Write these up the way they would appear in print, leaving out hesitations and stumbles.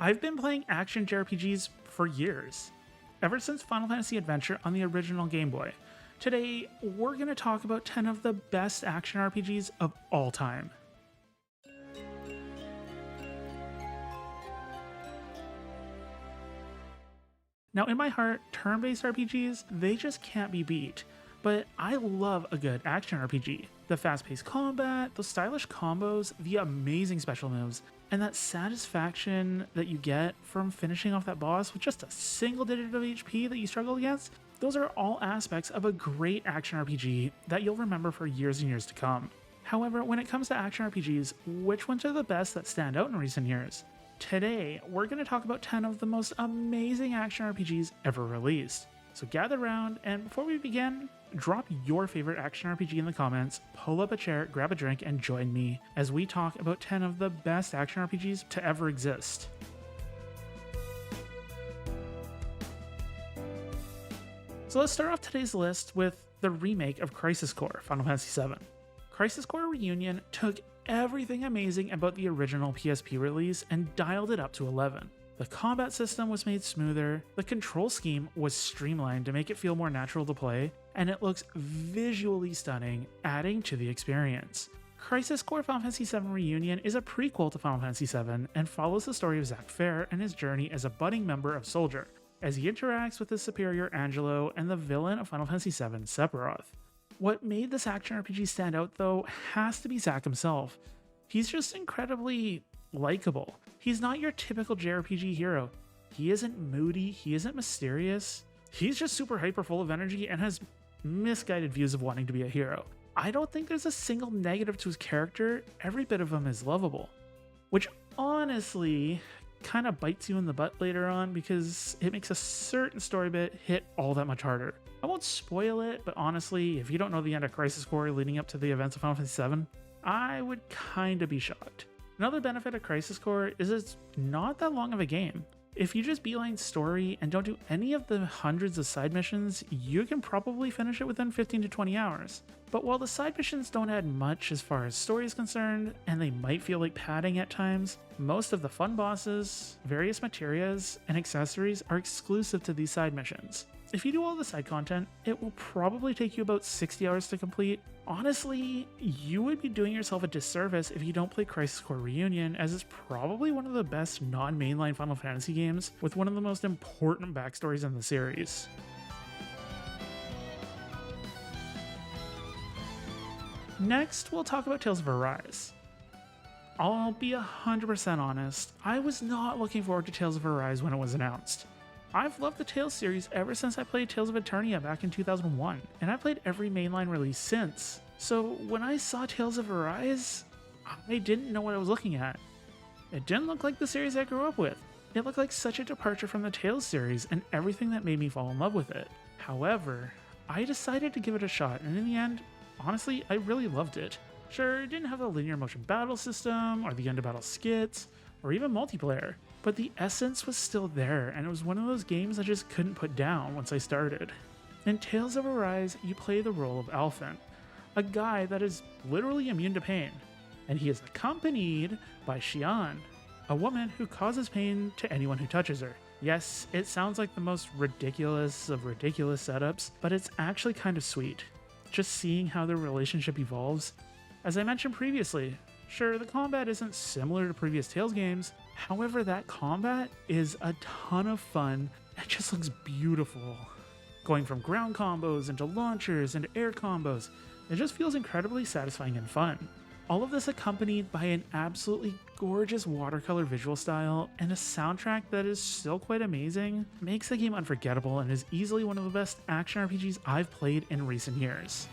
I've been playing action JRPGs for years, ever since Final Fantasy Adventure on the original Game Boy. Today, we're going to talk about 10 of the best action RPGs of all time. Now, in my heart, turn-based RPGs, they just can't be beat. But I love a good action RPG. The fast-paced combat, the stylish combos, the amazing special moves, and that satisfaction that you get from finishing off that boss with just a single digit of HP that you struggle against, those are all aspects of a great action RPG that you'll remember for years and years to come. However, when it comes to action RPGs, which ones are the best that stand out in recent years? Today, we're going to talk about 10 of the most amazing action RPGs ever released. So gather around, and before we begin, drop your favorite action RPG in the comments, pull up a chair, grab a drink, and join me as we talk about 10 of the best action RPGs to ever exist. So let's start off today's list with the remake of Crisis Core, Final Fantasy VII. Crisis Core Reunion took everything amazing about the original PSP release and dialed it up to 11. The combat system was made smoother, the control scheme was streamlined to make it feel more natural to play, and it looks visually stunning, adding to the experience. Crisis Core Final Fantasy VII Reunion is a prequel to Final Fantasy VII and follows the story of Zack Fair and his journey as a budding member of Soldier, as he interacts with his superior Angelo and the villain of Final Fantasy VII, Sephiroth. What made this action RPG stand out, though, has to be Zack himself. He's just incredibly likable. He's not your typical JRPG hero. He isn't moody, he isn't mysterious. He's just super hyper full of energy and has misguided views of wanting to be a hero. I don't think there's a single negative to his character, every bit of him is lovable. Which honestly kind of bites you in the butt later on because it makes a certain story bit hit all that much harder. I won't spoil it, but honestly, if you don't know the end of Crisis Core leading up to the events of Final Fantasy VII, I would kinda be shocked. Another benefit of Crisis Core is it's not that long of a game. If you just beeline story and don't do any of the hundreds of side missions, you can probably finish it within 15 to 20 hours. But while the side missions don't add much as far as story is concerned, and they might feel like padding at times, most of the fun bosses, various materials, and accessories are exclusive to these side missions. If you do all the side content, it will probably take you about 60 hours to complete. Honestly, you would be doing yourself a disservice if you don't play Crisis Core Reunion, as it's probably one of the best non-mainline Final Fantasy games with one of the most important backstories in the series. Next, we'll talk about Tales of Arise. I'll be 100% honest, I was not looking forward to Tales of Arise when it was announced. I've loved the Tales series ever since I played Tales of Eternia back in 2001, and I've played every mainline release since. So when I saw Tales of Arise, I didn't know what I was looking at. It didn't look like the series I grew up with. It looked like such a departure from the Tales series and everything that made me fall in love with it. However, I decided to give it a shot, and in the end, honestly, I really loved it. Sure, it didn't have a linear motion battle system, or the end-of-battle skits, or even multiplayer, but the essence was still there, and it was one of those games I just couldn't put down once I started. In Tales of Arise, you play the role of Alphen, a guy that is literally immune to pain, and he is accompanied by Xian, a woman who causes pain to anyone who touches her. Yes, it sounds like the most ridiculous of ridiculous setups, but it's actually kind of sweet. Just seeing how their relationship evolves. As I mentioned previously, sure, the combat isn't similar to previous Tales games, however that combat is a ton of fun, it just looks beautiful. Going from ground combos into launchers into air combos, it just feels incredibly satisfying and fun. All of this accompanied by an absolutely gorgeous watercolor visual style and a soundtrack that is still quite amazing, makes the game unforgettable and is easily one of the best action RPGs I've played in recent years.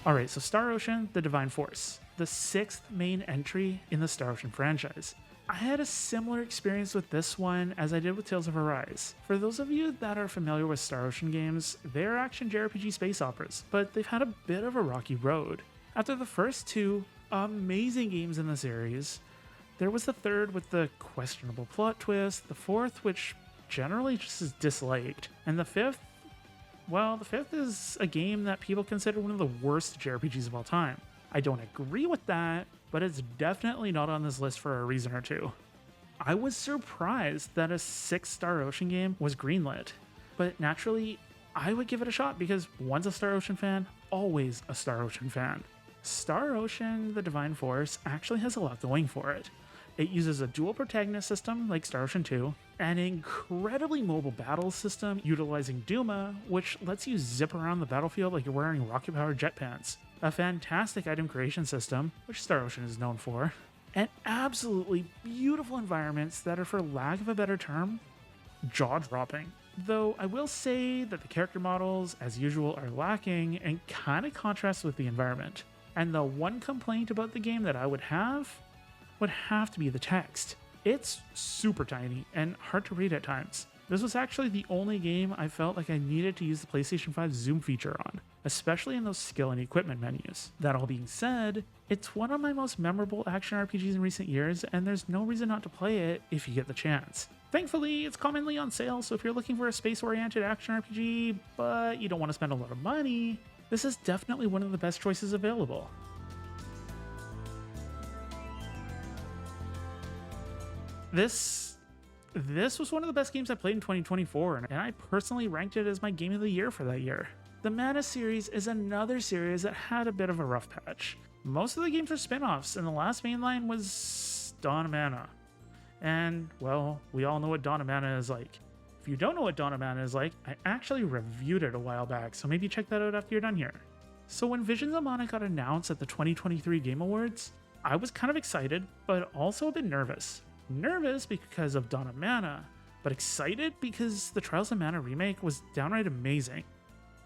Alright, so Star Ocean: The Divine Force, the 6th main entry in the Star Ocean franchise. I had a similar experience with this one as I did with Tales of Arise. For those of you that are familiar with Star Ocean games, they're action JRPG space operas, but they've had a bit of a rocky road. After the first 2 amazing games in the series, there was the 3rd with the questionable plot twist, the 4th which generally just is disliked, and the 5th, well, the 5th is a game that people consider one of the worst JRPGs of all time. I don't agree with that, but it's definitely not on this list for a reason or two. I was surprised that a 6-star Ocean game was greenlit, but naturally, I would give it a shot because once a Star Ocean fan, always a Star Ocean fan. Star Ocean: The Divine Force actually has a lot going for it. It uses a dual protagonist system like Star Ocean 2, an incredibly mobile battle system utilizing Duma, which lets you zip around the battlefield like you're wearing rocket-powered jet pants, a fantastic item creation system, which Star Ocean is known for, and absolutely beautiful environments that are, for lack of a better term, jaw-dropping. Though I will say that the character models, as usual, are lacking and kind of contrast with the environment. And the one complaint about the game that I would have to be the text. It's super tiny and hard to read at times. This was actually the only game I felt like I needed to use the PlayStation 5 zoom feature on, especially in those skill and equipment menus. That all being said, it's one of my most memorable action RPGs in recent years, and there's no reason not to play it if you get the chance. Thankfully, it's commonly on sale, so if you're looking for a space-oriented action RPG, but you don't want to spend a lot of money, this is definitely one of the best choices available. This was one of the best games I played in 2024, and I personally ranked it as my game of the year for that year. The Mana series is another series that had a bit of a rough patch. Most of the games are spin-offs, and the last mainline was Dawn of Mana. And, well, we all know what Dawn of Mana is like. If you don't know what Dawn of Mana is like, I actually reviewed it a while back, so maybe check that out after you're done here. So when Visions of Mana got announced at the 2023 Game Awards, I was kind of excited, but also a bit nervous. Nervous because of Dawn of Mana, but excited because the Trials of Mana remake was downright amazing.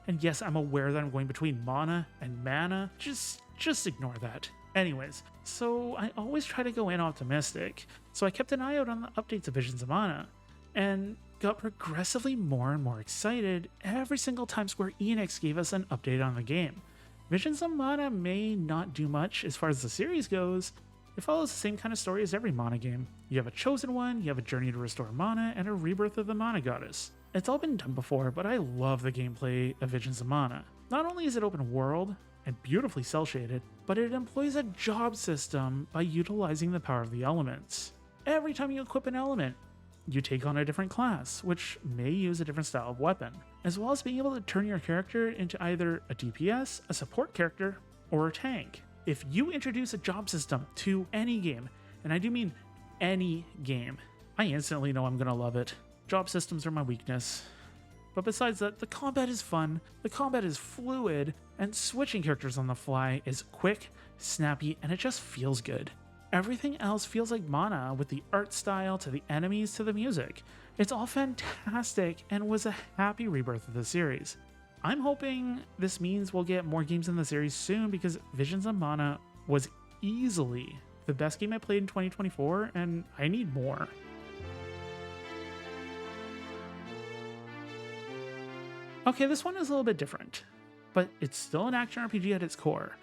And yes, I'm aware that I'm going between Mana and Mana, just ignore that. Anyways, so I always try to go in optimistic, so I kept an eye out on the updates of Visions of Mana, and got progressively more and more excited every single time Square Enix gave us an update on the game. Visions of Mana may not do much as far as the series goes. It follows the same kind of story as every Mana game. You have a chosen one, you have a journey to restore Mana, and a rebirth of the Mana goddess. It's all been done before, but I love the gameplay of Visions of Mana. Not only is it open world and beautifully cel-shaded, but it employs a job system by utilizing the power of the elements. Every time you equip an element, you take on a different class, which may use a different style of weapon, as well as being able to turn your character into either a DPS, a support character, or a tank. If you introduce a job system to any game, and I do mean any game, I instantly know I'm gonna love it. Job systems are my weakness. But besides that, the combat is fun, the combat is fluid, and switching characters on the fly is quick, snappy, and it just feels good. Everything else feels like Mana, with the art style to the enemies to the music. It's all fantastic and was a happy rebirth of the series. I'm hoping this means we'll get more games in the series soon, because Visions of Mana was easily the best game I played in 2024, and I need more. Okay, this one is a little bit different, but it's still an action RPG at its core.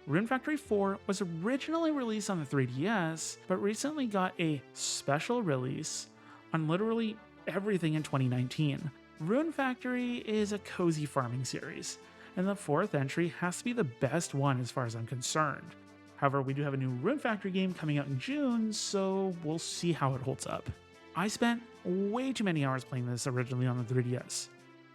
Rune Factory 4 was originally released on the 3DS, but recently got a special release on literally everything in 2019. Rune Factory is a cozy farming series, and the fourth entry has to be the best one as far as I'm concerned. However, we do have a new Rune Factory game coming out in June, so we'll see how it holds up. I spent way too many hours playing this originally on the 3DS.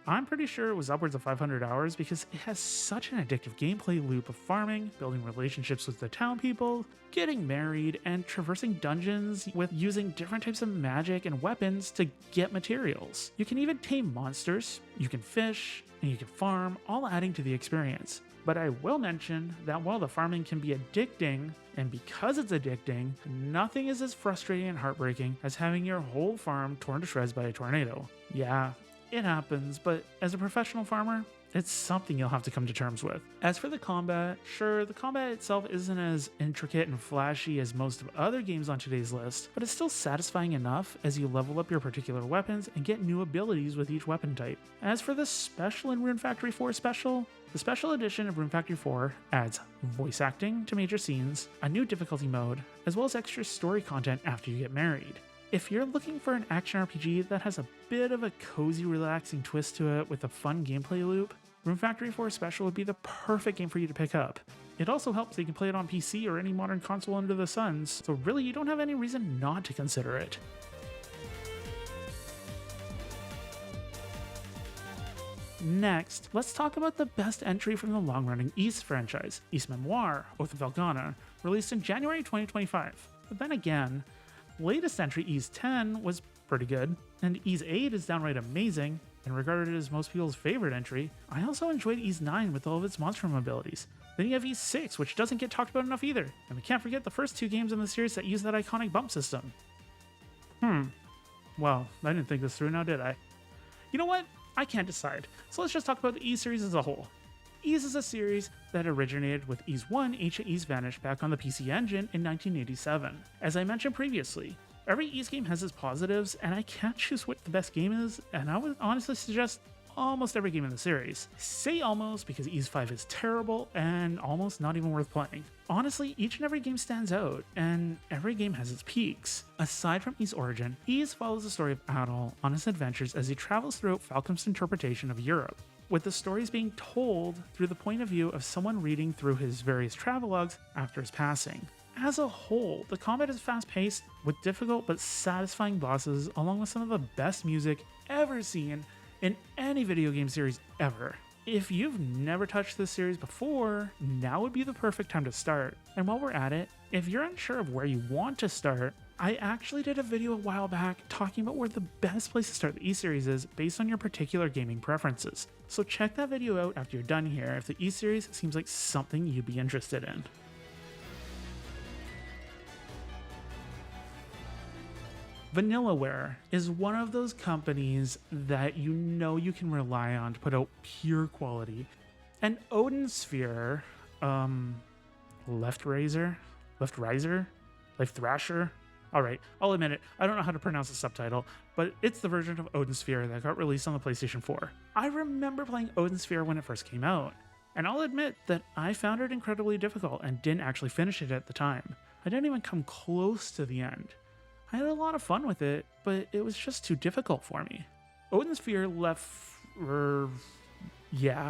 I'm pretty sure it was upwards of 500 hours because it has such an addictive gameplay loop of farming, building relationships with the town people, getting married, and traversing dungeons with using different types of magic and weapons to get materials. You can even tame monsters, you can fish, and you can farm, all adding to the experience. But I will mention that while the farming can be addicting, and because it's addicting, nothing is as frustrating and heartbreaking as having your whole farm torn to shreds by a tornado. Yeah, it happens, but as a professional farmer, it's something you'll have to come to terms with. As for the combat, sure, the combat itself isn't as intricate and flashy as most of other games on today's list, but it's still satisfying enough as you level up your particular weapons and get new abilities with each weapon type. As for the special in Rune Factory 4 Special, the special edition of Rune Factory 4 adds voice acting to major scenes, a new difficulty mode, as well as extra story content after you get married. If you're looking for an action RPG that has a bit of a cozy, relaxing twist to it with a fun gameplay loop, Rune Factory 4 Special would be the perfect game for you to pick up. It also helps that you can play it on PC or any modern console under the sun, so really you don't have any reason not to consider it. Next, let's talk about the best entry from the long-running Ys franchise, Ys Memoir, Oath of Elgana, released in January 2025. But then again, latest entry Ys 10 was pretty good, and Ys 8 is downright amazing, and regarded as most people's favorite entry. I also enjoyed Ys 9 with all of its monster room abilities. Then you have Ys 6, which doesn't get talked about enough either, and we can't forget the first 2 games in the series that use that iconic bump system. Well, I didn't think this through now, did I? You know what? I can't decide, so let's just talk about the Ys series as a whole. Ys is a series that originated with Ys 1 Ancient Ys Vanish back on the PC Engine in 1987. As I mentioned previously, every Ys game has its positives, and I can't choose what the best game is, and I would honestly suggest almost every game in the series. I say almost because Ys 5 is terrible and almost not even worth playing. Honestly, each and every game stands out, and every game has its peaks. Aside from Ys Origin, Ys follows the story of Adol on his adventures as he travels throughout Falcom's interpretation of Europe, with the stories being told through the point of view of someone reading through his various travelogues after his passing. As a whole, the combat is fast-paced, with difficult but satisfying bosses, along with some of the best music ever seen in any video game series ever. If you've never touched this series before, now would be the perfect time to start. And while we're at it, if you're unsure of where you want to start, I actually did a video a while back talking about where the best place to start the Ys series is based on your particular gaming preferences. So check that video out after you're done here if the Ys series seems like something you'd be interested in. Vanillaware is one of those companies that you know you can rely on to put out pure quality. And Odin Sphere, Left Riser? Alright, I'll admit it, I don't know how to pronounce the subtitle, but it's the version of Odin Sphere that got released on the PlayStation 4. I remember playing Odin Sphere when it first came out, and I'll admit that I found it incredibly difficult and didn't actually finish it at the time. I didn't even come close to the end. I had a lot of fun with it, but it was just too difficult for me. Odin Sphere I'm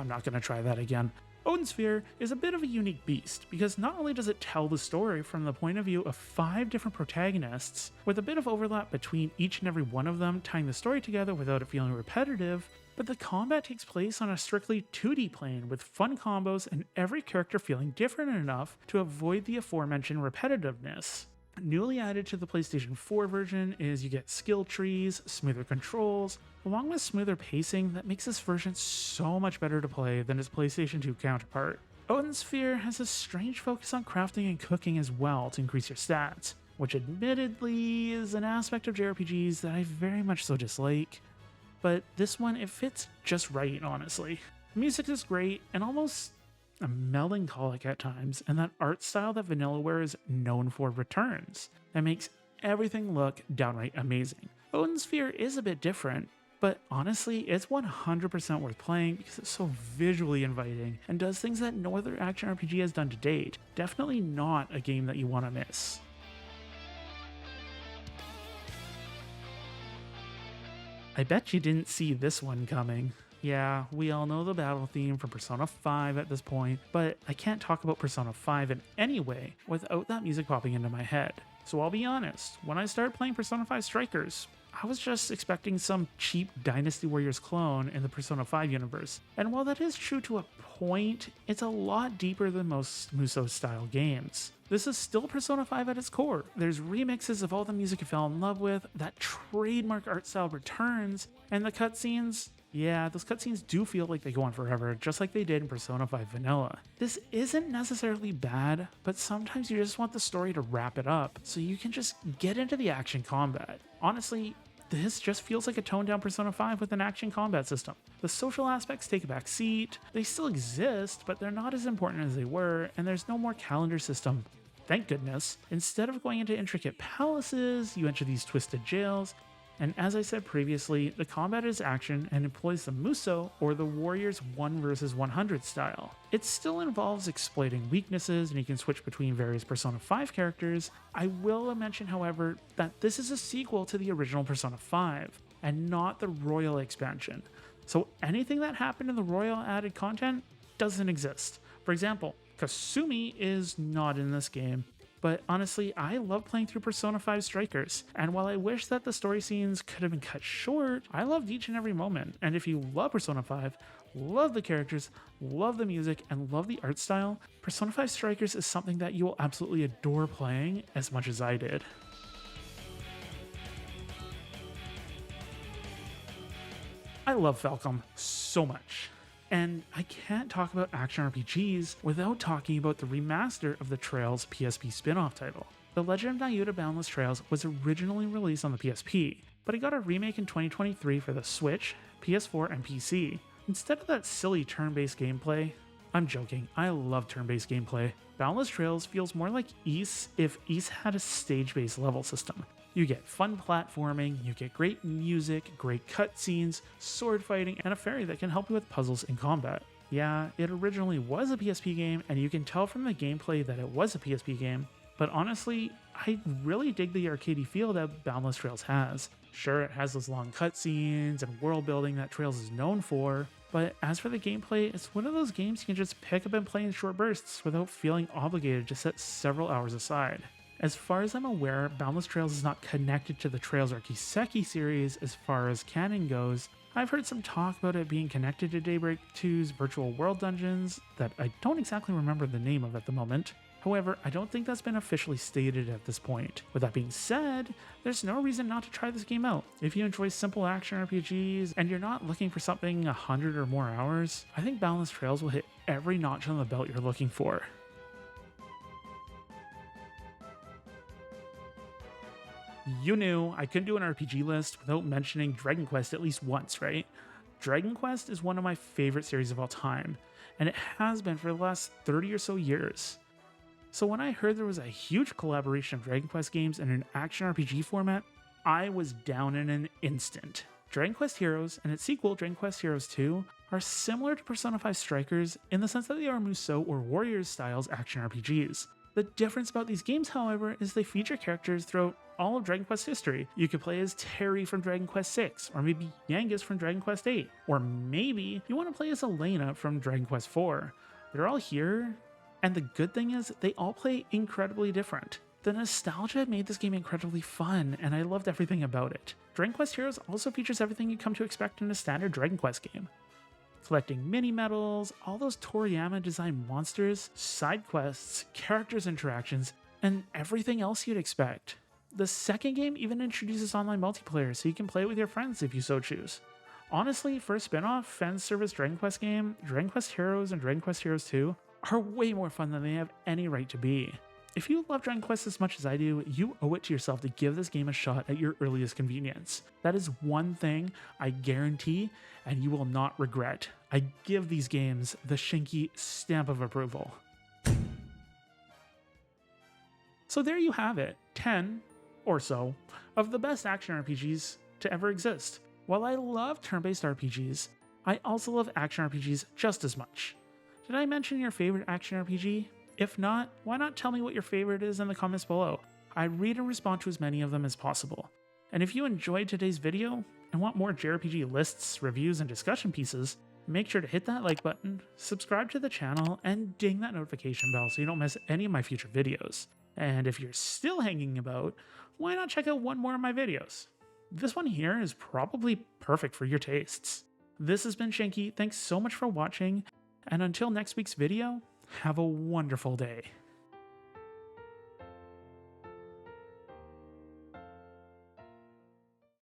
not going to try that again. Odin Sphere is a bit of a unique beast, because not only does it tell the story from the point of view of 5 different protagonists, with a bit of overlap between each and every one of them tying the story together without it feeling repetitive, but the combat takes place on a strictly 2D plane with fun combos and every character feeling different enough to avoid the aforementioned repetitiveness. Newly added to the PlayStation 4 version is you get skill trees, smoother controls, along with smoother pacing that makes this version so much better to play than its PlayStation 2 counterpart. Odin Sphere has a strange focus on crafting and cooking as well to increase your stats, which admittedly is an aspect of JRPGs that I very much so dislike, but this one, it fits just right, honestly. The music is great and almost melancholic at times, and that art style that Vanillaware is known for returns. That makes everything look downright amazing. Odin Sphere is a bit different, but honestly, it's 100% worth playing because it's so visually inviting and does things that no other action RPG has done to date. Definitely not a game that you want to miss. I bet you didn't see this one coming. Yeah, we all know the battle theme from Persona 5 at this point, but I can't talk about Persona 5 in any way without that music popping into my head. So I'll be honest, when I started playing Persona 5 Strikers, I was just expecting some cheap Dynasty Warriors clone in the Persona 5 universe. And while that is true to a point, it's a lot deeper than most Musou-style games. This is still Persona 5 at its core. There's remixes of all the music you fell in love with, that trademark art style returns, and the cutscenes. Yeah, those cutscenes do feel like they go on forever, just like they did in Persona 5 Vanilla. This isn't necessarily bad, but sometimes you just want the story to wrap it up, so you can just get into the action combat. Honestly, this just feels like a toned-down Persona 5 with an action combat system. The social aspects take a back seat. They still exist, but they're not as important as they were, and there's no more calendar system. Thank goodness. Instead of going into intricate palaces, you enter these twisted jails. And as I said previously, the combat is action and employs the Musou, or the Warriors 1 vs 100 style. It still involves exploiting weaknesses, and you can switch between various Persona 5 characters. I will mention, however, that this is a sequel to the original Persona 5, and not the Royal expansion. So anything that happened in the Royal added content doesn't exist. For example, Kasumi is not in this game, but honestly, I love playing through Persona 5 Strikers, and while I wish that the story scenes could have been cut short, I loved each and every moment. And if you love Persona 5, love the characters, love the music, and love the art style, Persona 5 Strikers is something that you will absolutely adore playing as much as I did. I love Falcom so much. And I can't talk about action RPGs without talking about the remaster of the Trails PSP spin-off title. The Legend of Nayuta Boundless Trails was originally released on the PSP, but it got a remake in 2023 for the Switch, PS4, and PC. Instead of that silly turn-based gameplay, I'm joking, I love turn-based gameplay. Boundless Trails feels more like Ys if Ys had a stage-based level system. You get fun platforming, you get great music, great cutscenes, sword fighting, and a fairy that can help you with puzzles in combat. Yeah, it originally was a PSP game, and you can tell from the gameplay that it was a PSP game, but honestly, I really dig the arcadey feel that Boundless Trails has. Sure, it has those long cutscenes and world building that Trails is known for, but as for the gameplay, it's one of those games you can just pick up and play in short bursts without feeling obligated to set several hours aside. As far as I'm aware, Boundless Trails is not connected to the Trails Archiseki series as far as canon goes. I've heard some talk about it being connected to Daybreak 2's Virtual World Dungeons that I don't exactly remember the name of at the moment. However, I don't think that's been officially stated at this point. With that being said, there's no reason not to try this game out. If you enjoy simple action RPGs and you're not looking for something 100 or more hours, I think Boundless Trails will hit every notch on the belt you're looking for. You knew I couldn't do an RPG list without mentioning Dragon Quest at least once, right? Dragon Quest is one of my favorite series of all time, and it has been for the last 30 or so years. So when I heard there was a huge collaboration of Dragon Quest games in an action RPG format, I was down in an instant. Dragon Quest Heroes and its sequel, Dragon Quest Heroes 2, are similar to Persona 5 Strikers in the sense that they are Musou or Warriors styles action RPGs. The difference about these games, however, is they feature characters throughout all of Dragon Quest history. You could play as Terry from Dragon Quest VI, or maybe Yangus from Dragon Quest VIII, or maybe you want to play as Elena from Dragon Quest IV. They're all here, and the good thing is they all play incredibly different. The nostalgia made this game incredibly fun, and I loved everything about it. Dragon Quest Heroes also features everything you come to expect in a standard Dragon Quest game. Collecting mini medals, all those Toriyama designed monsters, side quests, characters interactions, and everything else you'd expect. The second game even introduces online multiplayer so you can play with your friends if you so choose. Honestly, for a spin-off fan service Dragon Quest game, Dragon Quest Heroes and Dragon Quest Heroes 2 are way more fun than they have any right to be. If you love Dragon Quest as much as I do, you owe it to yourself to give this game a shot at your earliest convenience. That is one thing I guarantee, and you will not regret. I give these games the Shinky stamp of approval. So there you have it, 10 or so of the best action RPGs to ever exist. While I love turn-based RPGs, I also love action RPGs just as much. Did I mention your favorite action RPG? If not, why not tell me what your favorite is in the comments below? I read and respond to as many of them as possible. And if you enjoyed today's video and want more JRPG lists, reviews, and discussion pieces, make sure to hit that like button, subscribe to the channel, and ding that notification bell so you don't miss any of my future videos. And if you're still hanging about, why not check out one more of my videos? This one here is probably perfect for your tastes. This has been Shinky, thanks so much for watching, and until next week's video, have a wonderful day.